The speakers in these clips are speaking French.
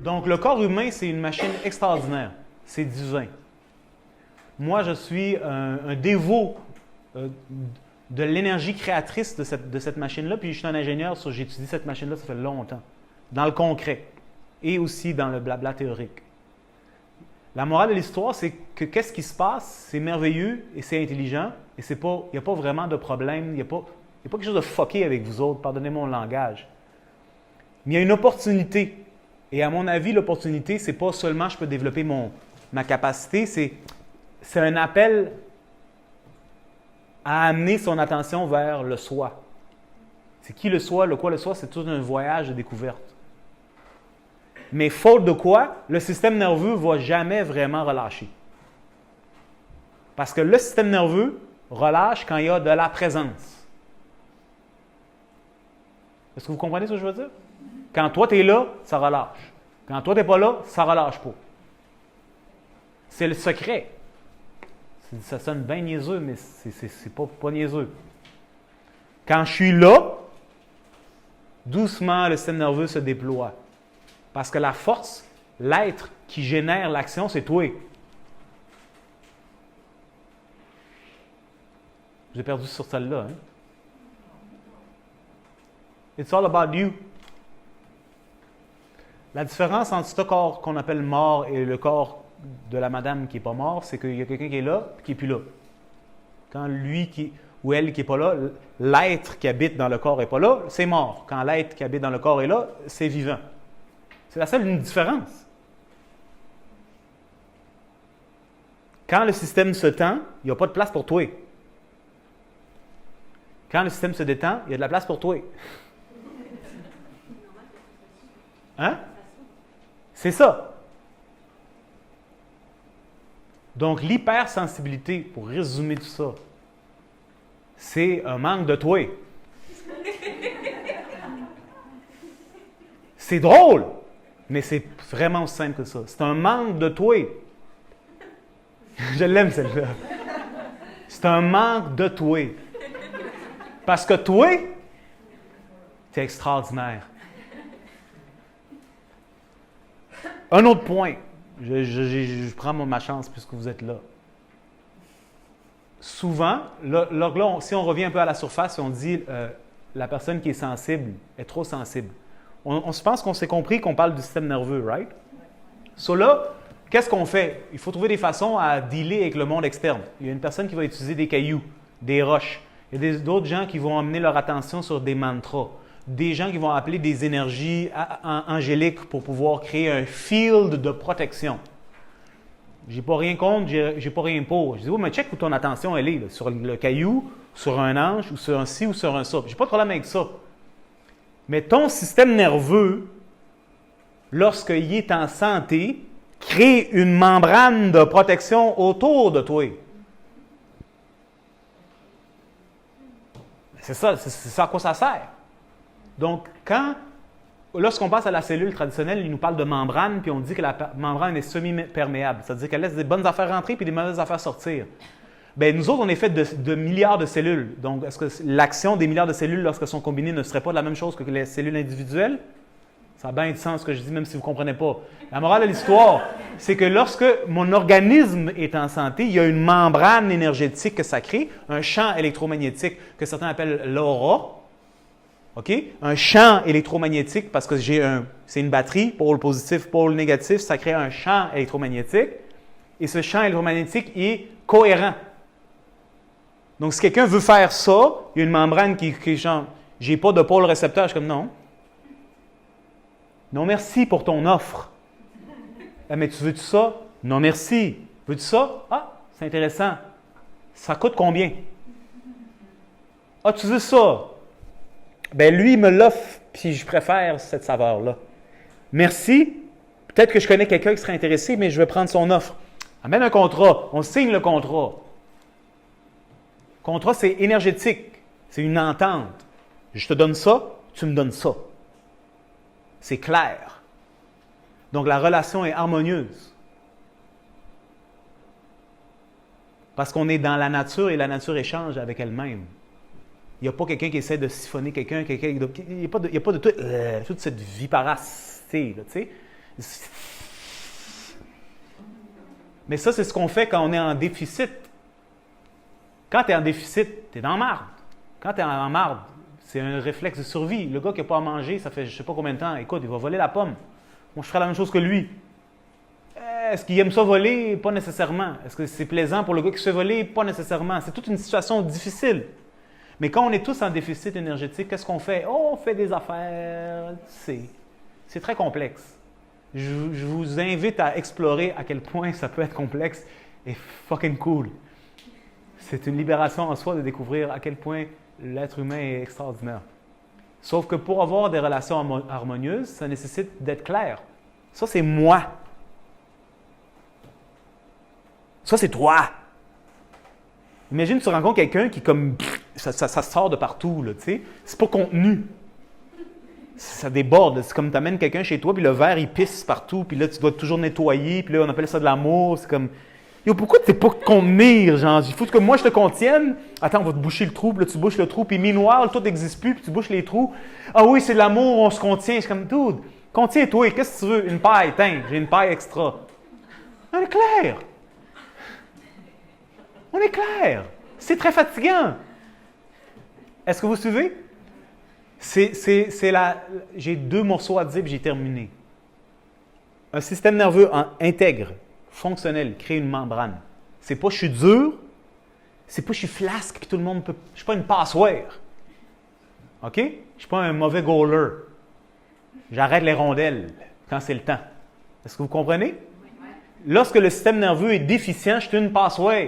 Donc, le corps humain, c'est une machine extraordinaire. C'est divin. Moi, je suis un dévot de l'énergie créatrice de cette machine-là, puis je suis un ingénieur, j'étudie cette machine-là, ça fait longtemps, dans le concret et aussi dans le blabla théorique. La morale de l'histoire, c'est que qu'est-ce qui se passe, c'est merveilleux et c'est intelligent, et il n'y a pas vraiment de problème, il n'y a pas quelque chose de fucké avec vous autres, pardonnez mon langage. Mais il y a une opportunité. Et à mon avis, l'opportunité, c'est pas seulement je peux développer ma capacité, c'est un appel à amener son attention vers le soi. C'est qui le soi, le quoi le soi, c'est tout un voyage de découverte. Mais faute de quoi, le système nerveux ne va jamais vraiment relâcher. Parce que le système nerveux relâche quand il y a de la présence. Est-ce que vous comprenez ce que je veux dire? Quand toi, tu es là, ça relâche. Quand toi, tu n'es pas là, ça ne relâche pas. C'est le secret. Ça sonne bien niaiseux, mais c'est pas niaiseux. Quand je suis là, doucement, le système nerveux se déploie. Parce que la force, l'être qui génère l'action, c'est toi. J'ai perdu sur celle-là. Hein? It's all about you. La différence entre ce corps qu'on appelle mort et le corps de la madame qui n'est pas mort, c'est qu'il y a quelqu'un qui est là et qui n'est plus là. Quand lui ou elle qui n'est pas là, l'être qui habite dans le corps n'est pas là, c'est mort. Quand l'être qui habite dans le corps est là, c'est vivant. C'est la seule différence. Quand le système se tend, il n'y a pas de place pour toi. Quand le système se détend, il y a de la place pour toi. Hein? C'est ça. Donc, l'hypersensibilité, pour résumer tout ça, c'est un manque de toi. C'est drôle, mais c'est vraiment aussi simple que ça. C'est un manque de toi. Je l'aime, celle-là. C'est un manque de toi. Parce que toi, tu es extraordinaire. Un autre point. Je prends ma chance puisque vous êtes là. Souvent, là, si on revient un peu à la surface et on dit la personne qui est sensible est trop sensible. On se pense qu'on s'est compris qu'on parle du système nerveux, right? So là, qu'est-ce qu'on fait? Il faut trouver des façons à dealer avec le monde externe. Il y a une personne qui va utiliser des cailloux, des roches. Il y a d'autres gens qui vont amener leur attention sur des mantras. Des gens qui vont appeler des énergies angéliques pour pouvoir créer un field de protection. J'ai pas rien contre, j'ai pas rien pour. Je dis, oui, mais check où ton attention elle est, là, sur le caillou, sur un ange, ou sur un ci, ou sur un ça. J'ai pas de problème avec ça. Mais ton système nerveux, lorsqu'il est en santé, crée une membrane de protection autour de toi. C'est ça à quoi ça sert. Donc, lorsqu'on passe à la cellule traditionnelle, il nous parle de membrane, puis on dit que la membrane est semi-perméable. C'est-à-dire qu'elle laisse des bonnes affaires rentrer puis des mauvaises affaires sortir. Bien, nous autres, on est fait de milliards de cellules. Donc, est-ce que l'action des milliards de cellules, lorsqu'elles sont combinées, ne serait pas la même chose que les cellules individuelles? Ça a bien du sens ce que je dis, même si vous ne comprenez pas. La morale de l'histoire, c'est que lorsque mon organisme est en santé, il y a une membrane énergétique que ça crée, un champ électromagnétique que certains appellent l'aura. OK? Un champ électromagnétique, parce que c'est une batterie, pôle positif, pôle négatif, ça crée un champ électromagnétique. Et ce champ électromagnétique est cohérent. Donc, si quelqu'un veut faire ça, il y a une membrane qui change. J'ai pas de pôle récepteur. Je suis comme non. Non, merci pour ton offre. Ah, mais tu veux-tu ça? Non, merci. Veux-tu ça? Ah, c'est intéressant. Ça coûte combien? Ah, tu veux ça? Ben lui, il me l'offre, puis je préfère cette saveur-là. Merci. Peut-être que je connais quelqu'un qui serait intéressé, mais je vais prendre son offre. Amène un contrat. On signe le contrat. Contrat, c'est énergétique. C'est une entente. Je te donne ça, tu me donnes ça. C'est clair. Donc, la relation est harmonieuse. Parce qu'on est dans la nature et la nature échange avec elle-même. Il n'y a pas quelqu'un qui essaie de siphonner quelqu'un. Il n'y a pas de toute cette viparacité. Tu sais. Mais ça, c'est ce qu'on fait quand on est en déficit. Quand tu es en déficit, tu es dans la marde. Quand tu es en marde, c'est un réflexe de survie. Le gars qui n'a pas à manger, ça fait je ne sais pas combien de temps, écoute, il va voler la pomme. Moi, je ferais la même chose que lui. Est-ce qu'il aime ça voler? Pas nécessairement. Est-ce que c'est plaisant pour le gars qui se fait voler? Pas nécessairement. C'est toute une situation difficile. Mais quand on est tous en déficit énergétique, qu'est-ce qu'on fait? Oh, on fait des affaires. C'est très complexe. Je vous invite à explorer à quel point ça peut être complexe et fucking cool. C'est une libération en soi de découvrir à quel point l'être humain est extraordinaire. Sauf que pour avoir des relations harmonieuses, ça nécessite d'être clair. Ça, c'est moi. Ça, c'est toi. Imagine, tu rencontres quelqu'un qui, comme, ça sort de partout, là, tu sais. C'est pas contenu. Ça déborde. C'est comme tu amènes quelqu'un chez toi, puis le verre, il pisse partout, puis là, tu dois toujours nettoyer, puis là, on appelle ça de l'amour. C'est comme, yo, pourquoi tu sais pas contenir? Genre, il faut que moi, je te contienne. Attends, on va te boucher le trou, puis là, tu bouches le trou, puis minuit, tout n'existe plus, puis tu bouches les trous. Ah oui, c'est de l'amour, on se contient. Je suis comme, dude, contiens-toi, qu'est-ce que tu veux? Une paille, tiens, j'ai une paille extra. On est clair. On est clair. C'est très fatigant. Est-ce que vous suivez? J'ai 2 morceaux à dire, puis j'ai terminé. Un système nerveux intègre, fonctionnel, crée une membrane. C'est pas je suis dur, c'est pas je suis flasque, puis tout le monde peut. Je suis pas une passoire. OK? Je suis pas un mauvais goaler. J'arrête les rondelles quand c'est le temps. Est-ce que vous comprenez? Lorsque le système nerveux est déficient, je suis une passoire.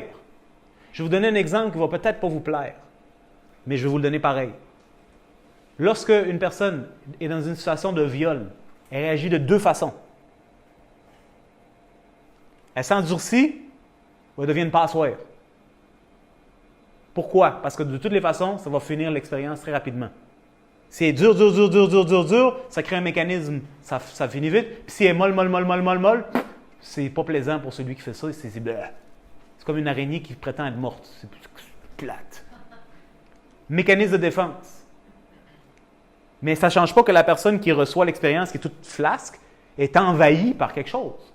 Je vais vous donner un exemple qui ne va peut-être pas vous plaire, mais je vais vous le donner pareil. Lorsque une personne est dans une situation de viol, elle réagit de 2 façons. Elle s'endurcit ou elle devient une passoire. Pourquoi? Parce que de toutes les façons, ça va finir l'expérience très rapidement. Si elle est dur, ça crée un mécanisme, ça finit vite. Puis si elle est molle, c'est pas plaisant pour celui qui fait ça. C'est comme une araignée qui prétend être morte. C'est plate. Mécanisme de défense. Mais ça ne change pas que la personne qui reçoit l'expérience, qui est toute flasque, est envahie par quelque chose.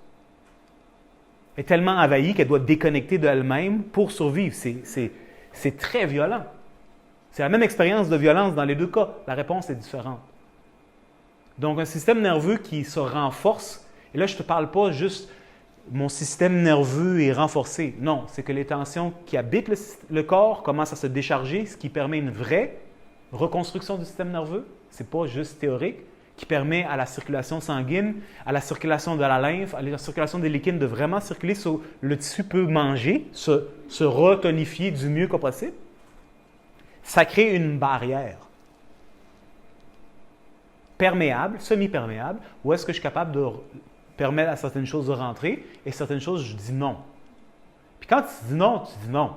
Elle est tellement envahie qu'elle doit déconnecter d'elle-même pour survivre. C'est très violent. C'est la même expérience de violence dans les 2 cas. La réponse est différente. Donc, un système nerveux qui se renforce, et là, je ne te parle pas juste mon système nerveux est renforcé. Non, c'est que les tensions qui habitent le corps commencent à se décharger, ce qui permet une vraie reconstruction du système nerveux. Ce n'est pas juste théorique, qui permet à la circulation sanguine, à la circulation de la lymphe, à la circulation des liquides de vraiment circuler. Le tissu peut manger, se retonifier du mieux que possible. Ça crée une barrière perméable, semi-perméable, où est-ce que je suis capable de permettre à certaines choses de rentrer et certaines choses, je dis non. Puis quand tu dis non, tu dis non.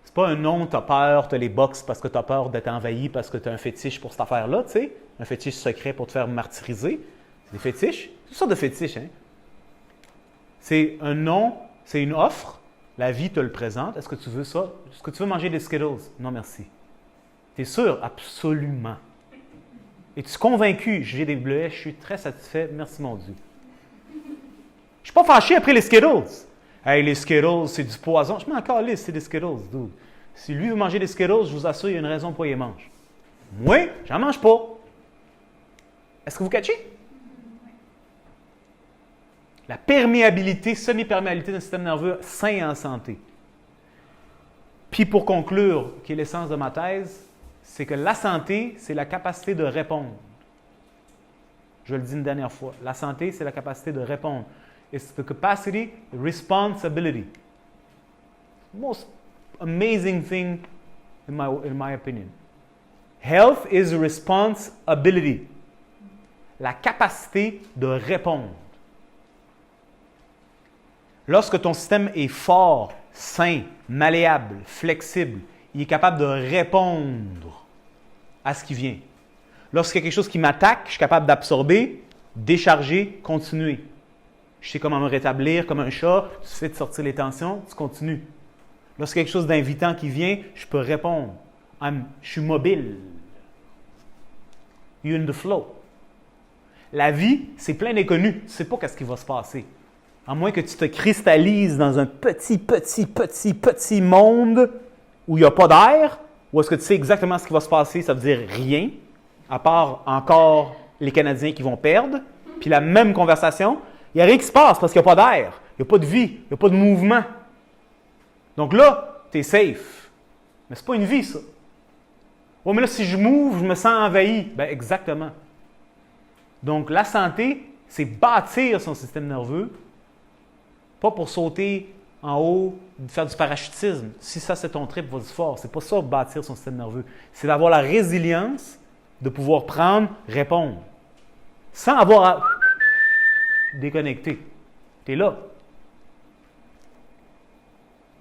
C'est pas un non, tu as peur, tu as les box parce que tu as peur d'être envahi parce que tu as un fétiche pour cette affaire-là, tu sais, un fétiche secret pour te faire martyriser. C'est des fétiches, toutes sortes de fétiches, hein. C'est un non, c'est une offre, la vie te le présente. Est-ce que tu veux ça? Est-ce que tu veux manger des Skittles? Non, merci. Tu es sûr? Absolument. Es-tu convaincu? J'ai des bleuets, je suis très satisfait. Merci, mon Dieu. Je ne suis pas fâché après les Skittles. Hey, les Skittles, c'est du poison. Je m'en calisse, c'est des Skittles, dude. Si lui veut manger des Skittles, je vous assure, il y a une raison pourquoi il les mange. Moi, j'en mange pas. Est-ce que vous catchez? La perméabilité, semi-perméabilité d'un système nerveux sain et en santé. Puis pour conclure, qui est l'essence de ma thèse, c'est que la santé, c'est la capacité de répondre. Je le dis une dernière fois. La santé, c'est la capacité de répondre. It's the capacity, responsibility. Most amazing thing in my opinion. Health is responsibility. La capacité de répondre. Lorsque ton système est fort, sain, malléable, flexible, il est capable de répondre à ce qui vient. Lorsqu'il y a quelque chose qui m'attaque, je suis capable d'absorber, décharger, continuer. Je sais comment me rétablir comme un chat, tu fais de sortir les tensions, tu continues. Lorsqu'il y a quelque chose d'invitant qui vient, je peux répondre. Je suis mobile. You're in the flow. La vie, c'est plein d'inconnus. Tu ne sais pas qu'est-ce qui va se passer. À moins que tu te cristallises dans un petit monde où il n'y a pas d'air, où est-ce que tu sais exactement ce qui va se passer, ça veut dire rien, à part encore les Canadiens qui vont perdre, puis la même conversation, il n'y a rien qui se passe parce qu'il n'y a pas d'air, il n'y a pas de vie, il n'y a pas de mouvement. Donc là, tu es safe. Mais ce n'est pas une vie, ça. Oui, mais là, si je m'ouvre, je me sens envahi. Bien, exactement. Donc, la santé, c'est bâtir son système nerveux, pas pour sauter en haut, faire du parachutisme. Si ça, c'est ton trip, vas-y fort. C'est pas ça, bâtir son système nerveux. C'est d'avoir la résilience de pouvoir prendre, répondre, sans avoir à déconnecter. Tu es là.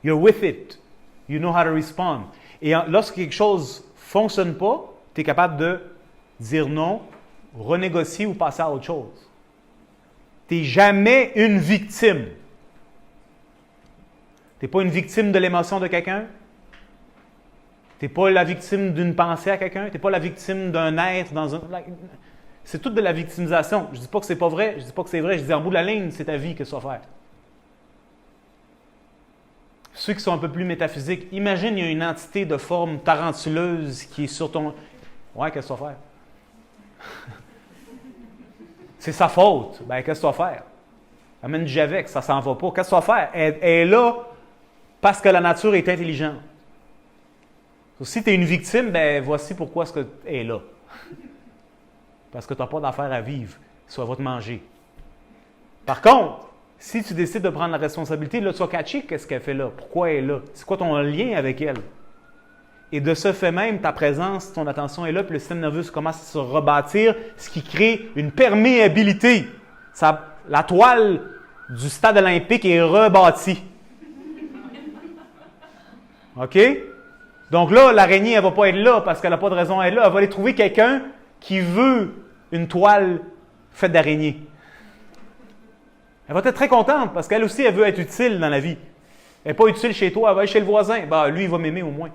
You're with it. You know how to respond. Et lorsque quelque chose ne fonctionne pas, tu es capable de dire non, renégocier ou passer à autre chose. Tu n'es jamais une victime. Tu n'es pas une victime de l'émotion de quelqu'un. Tu n'es pas la victime d'une pensée à quelqu'un. Tu n'es pas la victime d'un être dans un... C'est tout de la victimisation. Je ne dis pas que c'est pas vrai. Je ne dis pas que c'est vrai. Je dis en bout de la ligne, c'est ta vie que tu vas faire. Ceux qui sont un peu plus métaphysiques, imagine il y a une entité de forme tarentuleuse qui est sur ton... Ouais, qu'est-ce que tu vas faire? C'est sa faute. Ben, qu'est-ce que tu vas faire? Amène du Javex, ça s'en va pas. Qu'est-ce que tu vas faire? Elle est là parce que la nature est intelligente. Donc, si tu es une victime, ben voici pourquoi est-ce qu'elle est là. Parce que tu n'as pas d'affaire à vivre. Ça va te manger. Par contre, si tu décides de prendre la responsabilité, là, tu vas catcher qu'est-ce qu'elle fait là. Pourquoi elle est là? C'est quoi ton lien avec elle? Et de ce fait même, ta présence, ton attention est là, puis le système nerveux commence à se rebâtir, ce qui crée une perméabilité. La toile du stade olympique est rebâtie. OK? Donc là, l'araignée, elle ne va pas être là parce qu'elle n'a pas de raison d'être là. Elle va aller trouver quelqu'un qui veut une toile faite d'araignée. Elle va être très contente parce qu'elle aussi, elle veut être utile dans la vie. Elle n'est pas utile chez toi, elle va aller chez le voisin. Ben, lui, il va m'aimer au moins.